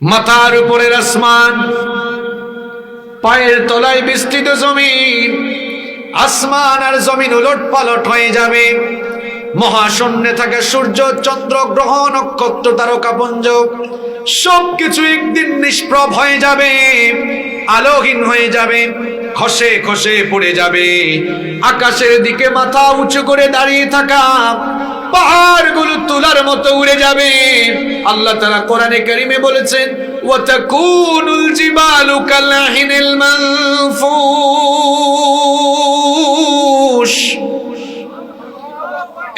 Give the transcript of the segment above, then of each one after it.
মাথার উপরের আসমান, পায়ের তলায় বিস্তৃত জমিন। আসমান আর জমিন উলটপালট হয়ে যাবে। মহাশূন্যে থাকে সূর্য, চন্দ্র, গ্রহ, নক্ষত্র, তারকাপুঞ্জ, সবকিছু একদিন নিষ্প্রভ হয়ে যাবে, আলোহীন হয়ে যাবে, খসে খসে পড়ে যাবে। আকাশের দিকে মাথা উঁচু করে দাঁড়িয়ে থাকা পাহাড়গুলো তুলার মতো উড়ে যাবে। আল্লাহ তাআলা কোরআনে কারীমে বলেছেন, ওয়াতাকুনুল জিবালু কালহিনিল মানফুশ।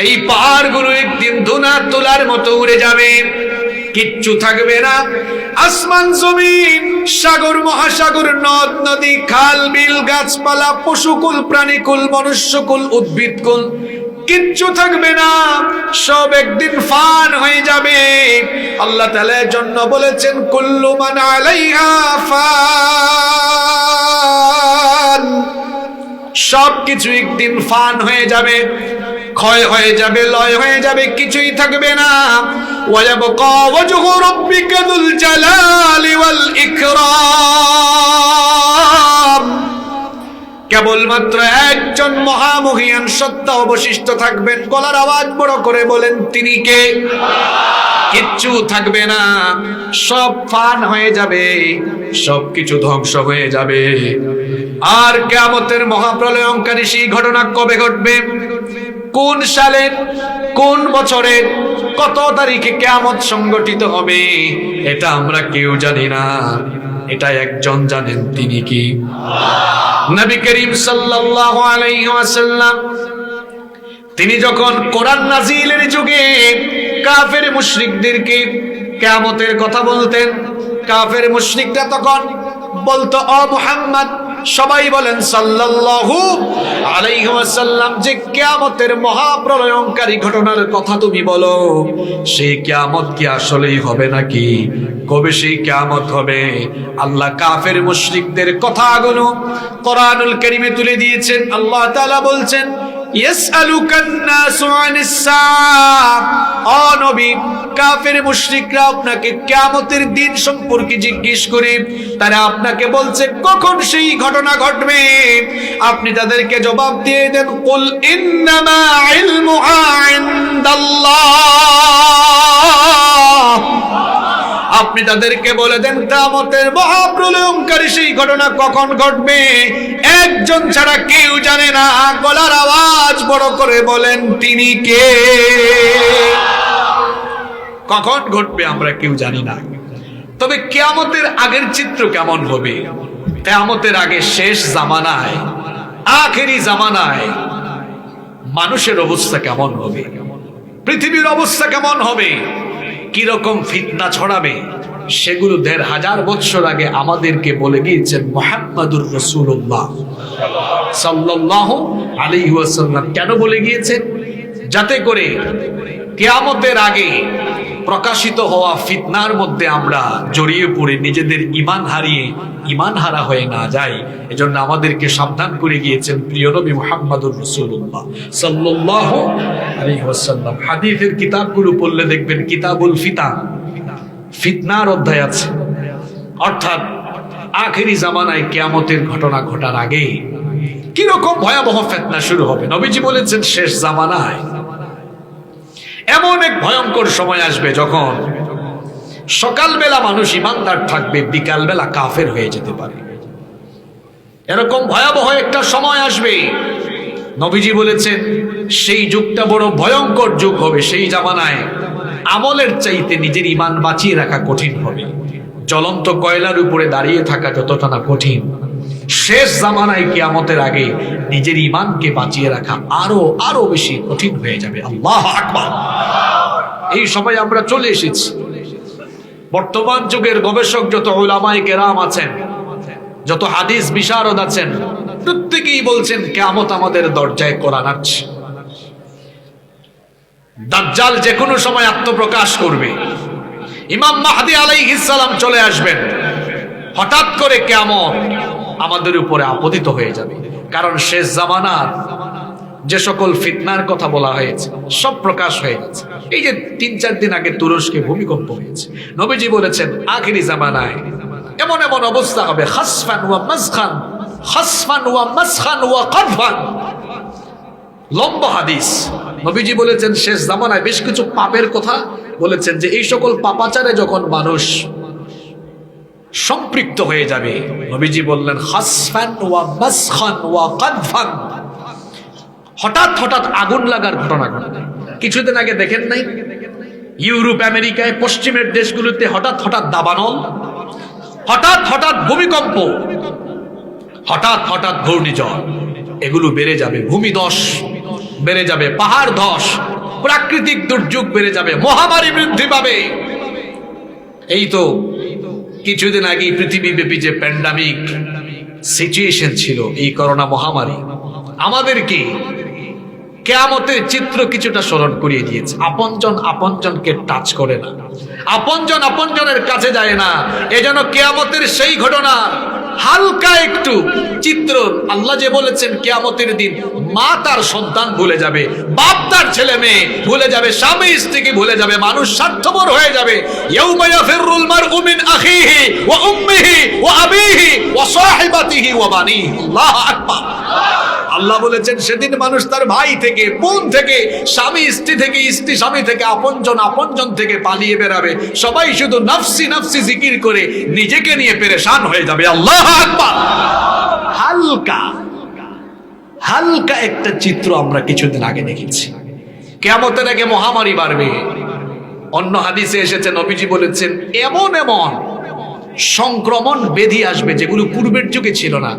এই পাহাড়গুলো একদিন ধুনা তুলার মতো উড়ে যাবে, কিচ্ছু থাকবে না। আসমান, জমিন, সাগর, মহাসাগর, নদ নদী, খাল বিল, গাছপালা, পশুকুল, প্রাণীকুল, মনুষ্যকুল, উদ্ভিদকুল, কিচ্ছু থাকবে না। সব একদিন ফান হয়ে যাবে। আল্লাহ তাআলা এর জন্য বলেছেন, কুল্লু মান আলাইহা ফান। সবকিছু একদিন ফান হয়ে যাবে, ক্ষয় হয়ে যাবে, লয় হয়ে যাবে, কিছুই থাকবে না। ওয়ায়াবকা ওয়াজহু রাব্বিকা যুল জালালি ওয়াল ইকরাম। কেবলমাত্র একজন মহামহিয়ান সত্তা অবশিষ্ট থাকবেন। গলার আওয়াজ বড় করে বলেন, তিনি কে? কিচ্ছু থাকবে না, সব ফান হয়ে যাবে, সবকিছু ধ্বংস হয়ে যাবে। আর কিয়ামতের মহাপ্রলয়ঙ্কারী সেই ঘটনা কবে ঘটবে? কোন সালের, কোন বছরের, কত তারিখে কিয়ামত সংগঠিত হবে, এটা আমরা কেউ জানি না। এটা একজন জানেন, তিনি কি? নবী করিম সাল্লাল্লাহু আলাইহি ওয়াসাল্লাম তিনি যখন কোরআন নাজিলের যুগে কাফের মুশরিকদেরকে কিয়ামতের কথা বলতেন, কাফের মুশরিকরা তখন বলতো, ও মুহাম্মদ, সবাই বলেন সাল্লাল্লাহু আলাইহি ওয়াসাল্লাম, যে কিয়ামতের মহাপ্রলয়ঙ্কারী ঘটনার কথা তুমি বলো। সেই কিয়ামত কি আসলেই হবে নাকি? কবে সেই কিয়ামত হবে? আল্লাহ কাফের মুশরিকদের কথাগুলো কোরআনুল কারীমে তুলে দিয়েছেন। আল্লাহ তাআলা বলছেন, ইয়াসআলুকান নাসু আনিস সাআহ। ও নবী, কাফের মুশরিকরা আপনাকে কিয়ামতের দিন সম্পর্কে জিজ্ঞেস করে, তারা আপনাকে বলছে কখন সেই ঘটনা ঘটবে। আপনি তাদেরকে জবাব দিয়ে দেন, কুল ইন্নামা ইলমুহা ইনদাল্লাহ। আপনি তাদেরকে বলে দেন, কিয়ামতের মহাপ্রলয়ঙ্কারী সেই ঘটনা কখন ঘটবে একজন ছাড়া কেউ জানে না। গলার আওয়াজ বড় করে বলেন, তিনি কে? কখন ঘটবে আমরা কেউ জানি না। তবে কিয়ামতের আগের চিত্র কেমন হবে? কিয়ামতের আগে শেষ জামানায়, আখেরি জামানায় মানুষের অবস্থা কেমন হবে, পৃথিবীর অবস্থা কেমন হবে, কিরকম ফিতনা ছড়াবে, সেগুলো ১৫০০ বছর আগে আমাদেরকে বলে গিয়েছেন মুহাম্মাদুর রাসূলুল্লাহ সাল্লাল্লাহু আলাইহি ওয়াসাল্লাম। কেন বলে গিয়েছেন? যাতে করে কিয়ামতের আগে প্রকাশিত হওয়া ফিতনার মধ্যে আমরা জড়িয়ে পড়ে নিজেদের ঈমান হারিয়ে ঈমান হারা হয়ে না যাই। এজন্য আমাদেরকে সাবধান করে গিয়েছেন প্রিয় নবী মুহাম্মাদুর রাসূলুল্লাহ সাল্লাল্লাহু আলাইহি ওয়াসাল্লাম। হাদিসের কিতাবগুলো পড়লে দেখবেন কিতাবুল ফিতান, ফিতনার অধ্যায় আছে। অর্থাৎ আখেরি জামানায় কিয়ামতের ঘটনা ঘটার আগে কিরকম ভয়াবহ ফিতনা শুরু হবে। নবীজি বলেছেন, শেষ জামানায় এমন এক ভয়ঙ্কর সময় আসবে যখন সকালবেলা মানুষ ইমানদার থাকবে, বিকালবেলা কাফের হয়ে যেতে পারে। এরকম ভয়াবহ একটা সময় আসবে। নবীজি বলেছেন, সেই যুগটা বড় ভয়ঙ্কর যুগ হবে। সেই জামানায় আমলের চাইতে নিজের ঈমান বাঁচিয়ে রাখা কঠিন হবে। জ্বলন্ত কয়লার উপরে দাঁড়িয়ে থাকা যতটা না কঠিন, শেষ জামানায় কিয়ামতের আগে নিজের ঈমানকে বাঁচিয়ে রাখা আরো বেশি কঠিন হয়ে যাবে। আল্লাহু আকবার। এই সময় আমরা চলে এসেছি। বর্তমান যুগের গবেষক যত উলামায়ে কেরাম আছেন, যত হাদিস বিশারদ আছেন, প্রত্যেকেই বলছেন কিয়ামত আমাদের দরজায় কড়া নাড়ছে। দাজ্জাল যে কোনো সময় আত্মপ্রকাশ করবে, ইমাম মাহদী আলাইহিস সালাম চলে আসবেন। হঠাৎ করে কিয়ামত আমাদের উপরে আপতিত হয়ে যাবে। কারণ শেষ জামানার যে সকল ফিতনার কথা বলা হয়েছে সব প্রকাশ হয়ে গেছে। এই যে 3-4 দিন আগে তুরস্কে ভূমিকম্প হয়েছে, নবীজি বলেছেন আখিরি জামানায় এমন এমন অবস্থা হবে, খাসফান ওয়া মাসখান, খাসফান ওয়া মাসখান ওয়া কাদফান। লম্বা হাদিস। নবীজি বলেছেন শেষ জামানায় বেশ কিছু পাপের কথা বলেছেন, যে এই সকল পাপাচারে যখন মানুষ সম্পৃক্ত হয়ে যাবে, নবীজি বললেন খাসফান ওয়া মাসখান ওয়া কাদফান। হঠাৎ হঠাৎ আগুন লাগার ঘটনা ঘটে। কিছুদিন আগে দেখেন নাই ইউরোপ আমেরিকায় পশ্চিমের দেশগুলোতে হঠাৎ হঠাৎ দাবানল, হঠাৎ হঠাৎ ভূমিকম্প, হঠাৎ হঠাৎ ঘূর্ণিঝড়, এগুলো বেড়ে যাবে। ভূমিধস বেড়ে যাবে, পাহাড় ধস, প্রাকৃতিক দুর্যোগ বেড়ে যাবে, মহামারী বৃদ্ধি পাবে। এই তো কিছুদিন আগে পৃথিবীব্যাপী যে প্যান্ডামিক সিচুয়েশন ছিল, এই করোনা মহামারী আমাদেরকে কিয়ামতের চিত্র কিছুটা স্মরণ করিয়ে দিয়েছে। আপনজন আপনজনকে টাচ করে না, আপনজন আপনজনের কাছে যায় না। এজন্য কিয়ামতের সেই ঘটনা হালকা একটু চিত্র, আল্লাহ যে বলেছেন কিয়ামতের দিন মা তার সন্তান ভুলে যাবে, বাপ তার ছেলে মেয়ে ভুলে যাবে, স্বামী স্ত্রীকে ভুলে যাবে, মানুষ স্বার্থপর হয়ে যাবে। ইয়াউমা ইয়াফিরুল মারউ মিন আখিহি ওয়া উম্মিহি ওয়া আবিহি ওয়া সাহিবাতিহি ওয়া বানিহি। আল্লাহু আকবার। আল্লাহ বলেছেন সেদিন মানুষ তার ভাই থেকে, বোন থেকে, স্বামী স্ত্রী থেকে, স্ত্রী স্বামী থেকে, আপনজন আপনজন থেকে পালিয়ে বেরাবে। সবাই শুধু নফসি নফসি জিকির করে নিজেকে নিয়ে পেরেশান হয়ে যাবে। আল্লাহু আকবার। হালকা হালকা একটা চিত্র আমরা কিছুদিন আগে দেখেছি। কিয়ামতের আগে মহামারী বাড়বে। অন্য হাদিসে এসেছে, নবীজি বলেছেন এমন এমন সংক্রমণ ব্যাধি আসবে যেগুলো পূর্বের যুগে ছিল না।